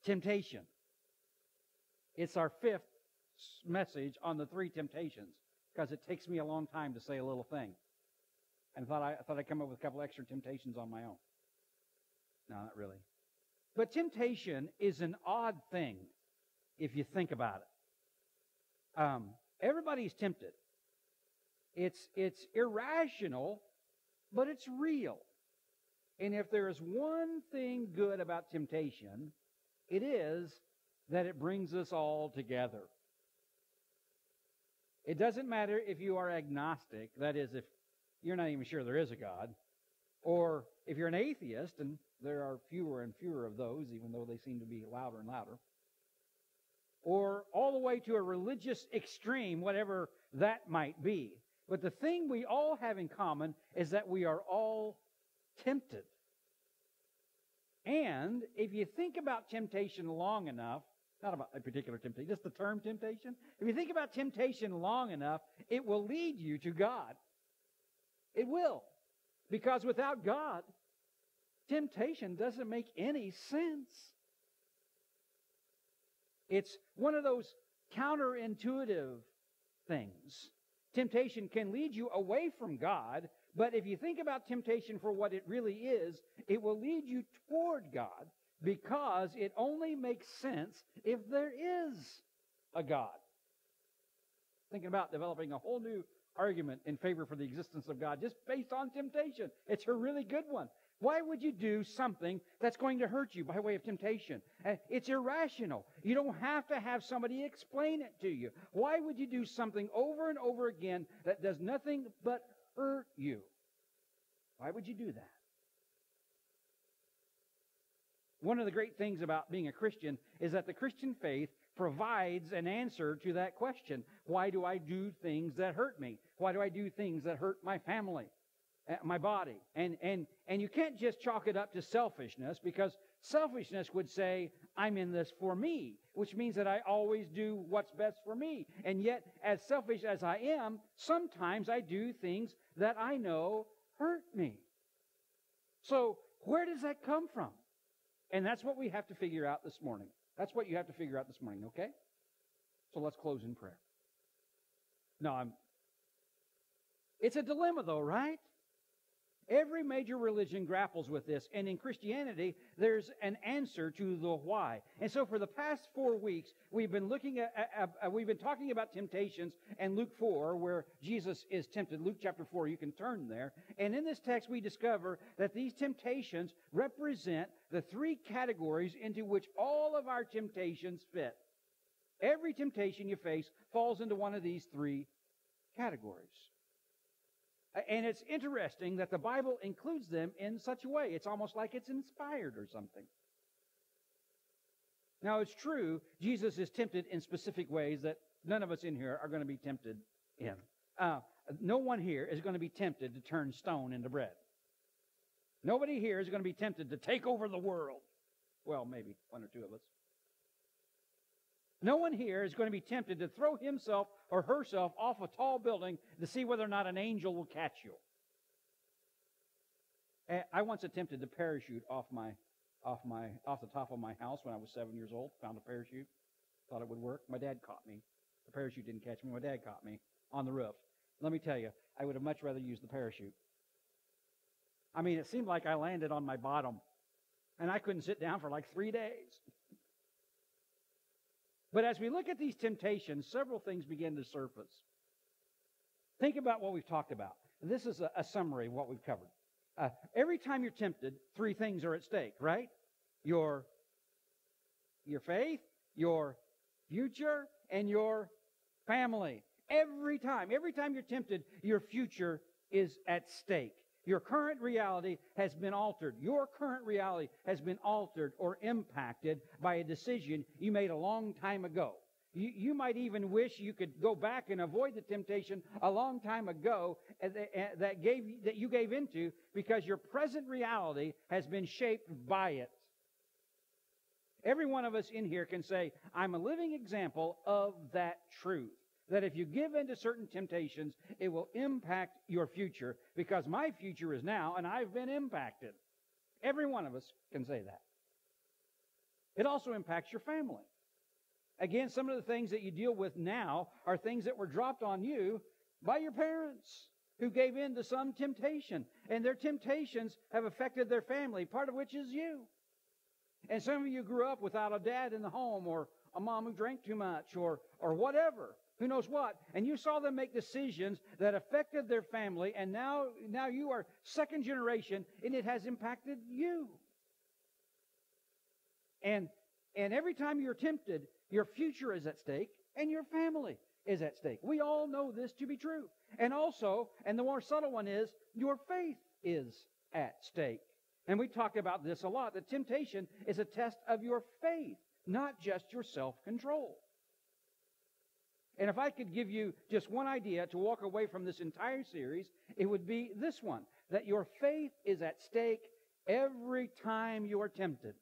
temptation. It's our fifth message on the three temptations, because it takes me a long time to say a little thing. And I thought I'd come up with a couple extra temptations on my own. No, not really. But temptation is an odd thing if you think about it. Everybody's tempted. It's irrational, but it's real. And if there is one thing good about temptation, it is that it brings us all together. It doesn't matter if you are agnostic, that is, if you're not even sure there is a God, or if you're an atheist, and there are fewer and fewer of those, even though they seem to be louder and louder, or all the way to a religious extreme, whatever that might be. But the thing we all have in common is that we are all tempted. And if you think about temptation long enough, not about a particular temptation, just the term temptation, if you think about temptation long enough, it will lead you to God. It will. Because without God, temptation doesn't make any sense. It's one of those counterintuitive things. Temptation can lead you away from God, but if you think about temptation for what it really is, it will lead you toward God, because it only makes sense if there is a God. Thinking about developing a whole new argument in favor for the existence of God just based on temptation. It's a really good one. Why would you do something that's going to hurt you by way of temptation? It's irrational. You don't have to have somebody explain it to you. Why would you do something over and over again that does nothing but hurt you? Why would you do that? One of the great things about being a Christian is that the Christian faith provides an answer to that question. Why do I do things that hurt me? Why do I do things that hurt my family, my body? And you can't just chalk it up to selfishness, because selfishness would say, I'm in this for me, which means that I always do what's best for me. And yet, as selfish as I am, sometimes I do things that I know hurt me. So, where does that come from? And that's what we have to figure out this morning. That's what you have to figure out this morning, okay? So let's close in prayer. It's a dilemma though, right? Every major religion grapples with this, and in Christianity, there's an answer to the why. And so for the past 4 weeks, we've been talking about temptations, and Luke 4, where Jesus is tempted. Luke chapter 4, you can turn there. And in this text, we discover that these temptations represent the three categories into which all of our temptations fit. Every temptation you face falls into one of these three categories. And it's interesting that the Bible includes them in such a way. It's almost like it's inspired or something. Now, it's true, Jesus is tempted in specific ways that none of us in here are going to be tempted in. No one here is going to be tempted to turn stone into bread. Nobody here is going to be tempted to take over the world. Well, maybe one or two of us. No one here is going to be tempted to throw himself or herself off a tall building to see whether or not an angel will catch you. I once attempted to parachute off the top of my house when I was 7 years old. Found a parachute. Thought it would work. My dad caught me. The parachute didn't catch me. My dad caught me on the roof. Let me tell you, I would have much rather used the parachute. I mean, it seemed like I landed on my bottom, and I couldn't sit down for like 3 days. But as we look at these temptations, several things begin to surface. Think about what we've talked about. This is a summary of what we've covered. Every time you're tempted, three things are at stake, right? Your faith, your future, and your family. Every time you're tempted, your future is at stake. Your current reality has been altered. Your current reality has been altered or impacted by a decision you made a long time ago. You might even wish you could go back and avoid the temptation a long time ago that you gave into, because your present reality has been shaped by it. Every one of us in here can say, I'm a living example of that truth. That if you give in to certain temptations, it will impact your future, because my future is now and I've been impacted. Every one of us can say that. It also impacts your family. Again, some of the things that you deal with now are things that were dropped on you by your parents who gave in to some temptation. And their temptations have affected their family, part of which is you. And some of you grew up without a dad in the home, or a mom who drank too much, or whatever. Who knows what? And you saw them make decisions that affected their family, and now you are second generation, and it has impacted you. And every time you're tempted, your future is at stake, and your family is at stake. We all know this to be true. And also, and the more subtle one is, your faith is at stake. And we talk about this a lot, that temptation is a test of your faith, not just your self-control. And if I could give you just one idea to walk away from this entire series, it would be this one, that your faith is at stake every time you are tempted.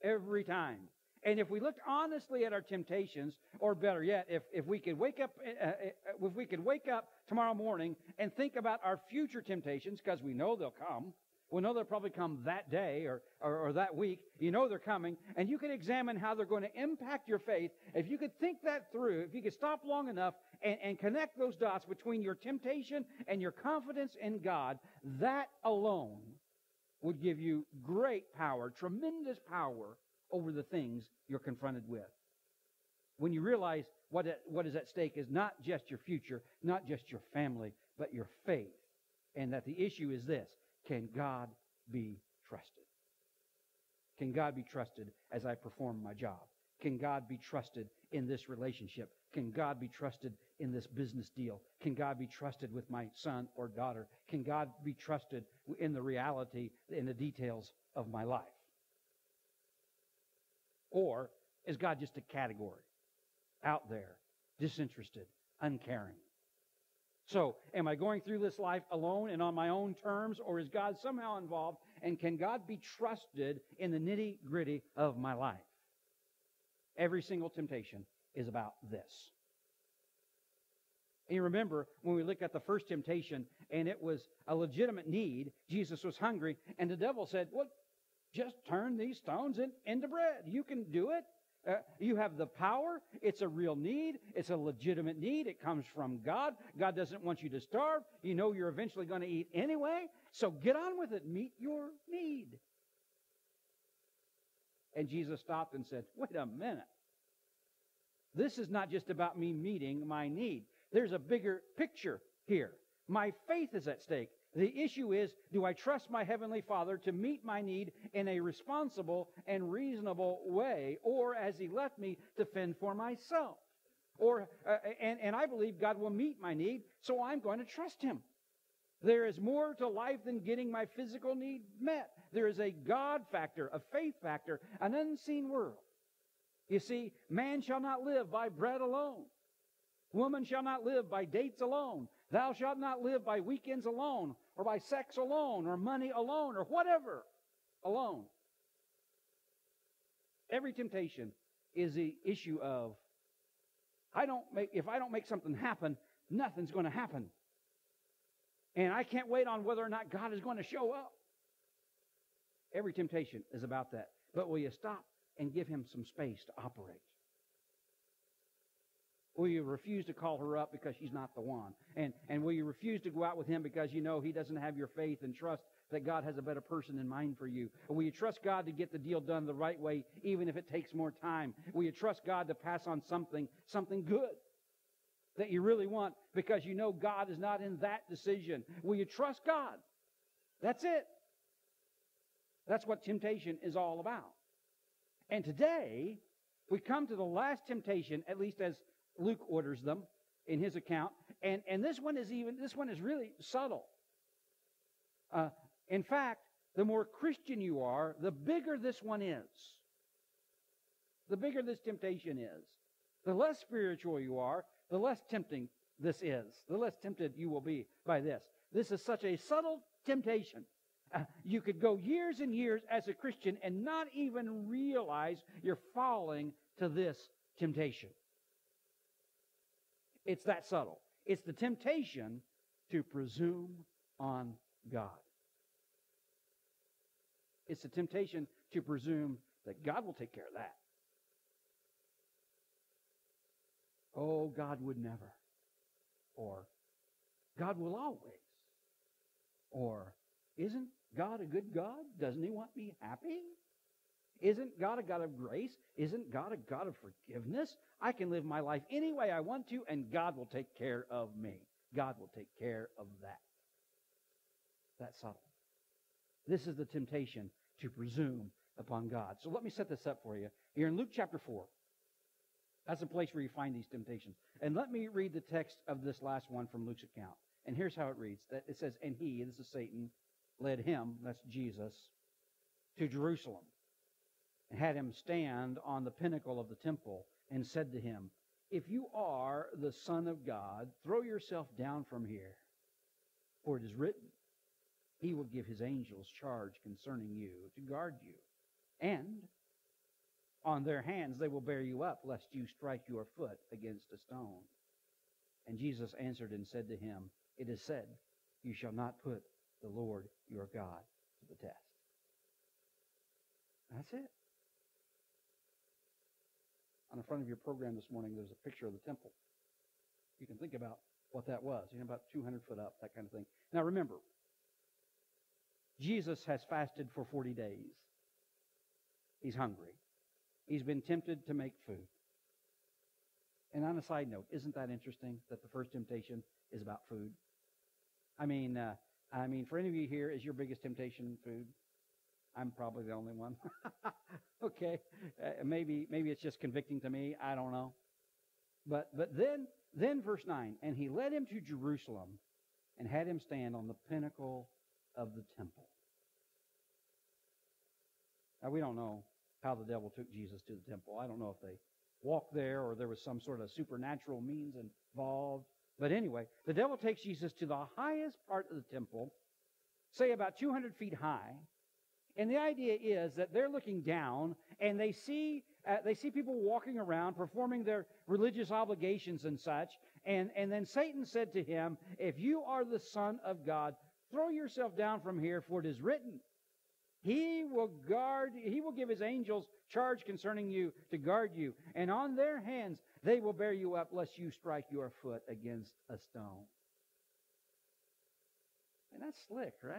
Every time. And if we looked honestly at our temptations, or better yet, if we could wake up tomorrow morning and think about our future temptations, because we know they'll come. We know they'll probably come that day or that week. You know they're coming. And you can examine how they're going to impact your faith. If you could think that through, if you could stop long enough and connect those dots between your temptation and your confidence in God, that alone would give you great power, tremendous power over the things you're confronted with. When you realize what is at stake is not just your future, not just your family, but your faith. And that the issue is this: can God be trusted? Can God be trusted as I perform my job? Can God be trusted in this relationship? Can God be trusted in this business deal? Can God be trusted with my son or daughter? Can God be trusted in the reality, in the details of my life? Or is God just a category out there, disinterested, uncaring? So, am I going through this life alone and on my own terms, or is God somehow involved? And can God be trusted in the nitty-gritty of my life? Every single temptation is about this. And you remember when we look at the first temptation, and it was a legitimate need. Jesus was hungry, and the devil said, well, just turn these stones into bread. You can do it. You have the power. It's a real need. It's a legitimate need. It comes from God. God doesn't want you to starve. You know you're eventually going to eat anyway. So get on with it. Meet your need. And Jesus stopped and said, wait a minute. This is not just about me meeting my need. There's a bigger picture here. My faith is at stake. The issue is, do I trust my Heavenly Father to meet my need in a responsible and reasonable way, or has He left me to fend for myself? And I believe God will meet my need, so I'm going to trust Him. There is more to life than getting my physical need met. There is a God factor, a faith factor, an unseen world. You see, man shall not live by bread alone. Woman shall not live by dates alone. Thou shalt not live by weekends alone, or by sex alone, or money alone, or whatever alone. Every temptation is the issue of, if I don't make something happen, nothing's going to happen. And I can't wait on whether or not God is going to show up. Every temptation is about that. But will you stop and give Him some space to operate? Will you refuse to call her up because she's not the one? And will you refuse to go out with him because you know he doesn't have your faith and trust that God has a better person in mind for you? Or will you trust God to get the deal done the right way, even if it takes more time? Will you trust God to pass on something good that you really want because you know God is not in that decision? Will you trust God? That's it. That's what temptation is all about. And today, we come to the last temptation, at least as Luke orders them in his account, and this one is really subtle. In fact, the more Christian you are, the bigger this one is. The bigger this temptation is. The less spiritual you are, the less tempting this is. The less tempted you will be by this. This is such a subtle temptation. You could go years and years as a Christian and not even realize you're falling to this temptation. It's that subtle. It's the temptation to presume on God. It's the temptation to presume that God will take care of that. Oh, God would never. Or, God will always. Or, isn't God a good God? Doesn't He want me happy? Isn't God a God of grace? Isn't God a God of forgiveness? I can live my life any way I want to, and God will take care of me. God will take care of that. That's subtle. This is the temptation to presume upon God. So let me set this up for you. Here in Luke chapter 4. That's a place where you find these temptations. And let me read the text of this last one from Luke's account. And here's how it reads. That it says, and he, this is Satan, led him, that's Jesus, to Jerusalem, and had him stand on the pinnacle of the temple, and said to him, if you are the Son of God, throw yourself down from here. For it is written, He will give His angels charge concerning you to guard you. And on their hands they will bear you up, lest you strike your foot against a stone. And Jesus answered and said to him, it is said, you shall not put the Lord your God to the test. That's it. On the front of your program this morning, there's a picture of the temple. You can think about what that was. About 200 foot up, that kind of thing. Now remember, Jesus has fasted for 40 days. He's hungry. He's been tempted to make food. And on a side note, isn't that interesting that the first temptation is about food? I mean, for any of you here, is your biggest temptation food? I'm probably the only one. Okay. Maybe it's just convicting to me. I don't know. But then verse 9, and he led him to Jerusalem and had him stand on the pinnacle of the temple. Now, we don't know how the devil took Jesus to the temple. I don't know if they walked there or there was some sort of supernatural means involved. But anyway, the devil takes Jesus to the highest part of the temple, say about 200 feet high. And the idea is that they're looking down and they see people walking around performing their religious obligations and such. And then Satan said to him, if you are the Son of God, throw yourself down from here, for it is written, He will give His angels charge concerning you to guard you. And on their hands they will bear you up, lest you strike your foot against a stone. And that's slick, right?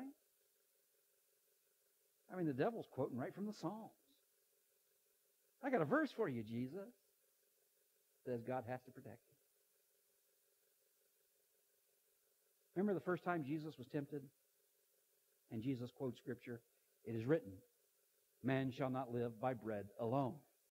I mean, the devil's quoting right from the Psalms. I got a verse for you, Jesus. It says God has to protect you. Remember the first time Jesus was tempted? And Jesus quotes Scripture. It is written, man shall not live by bread alone,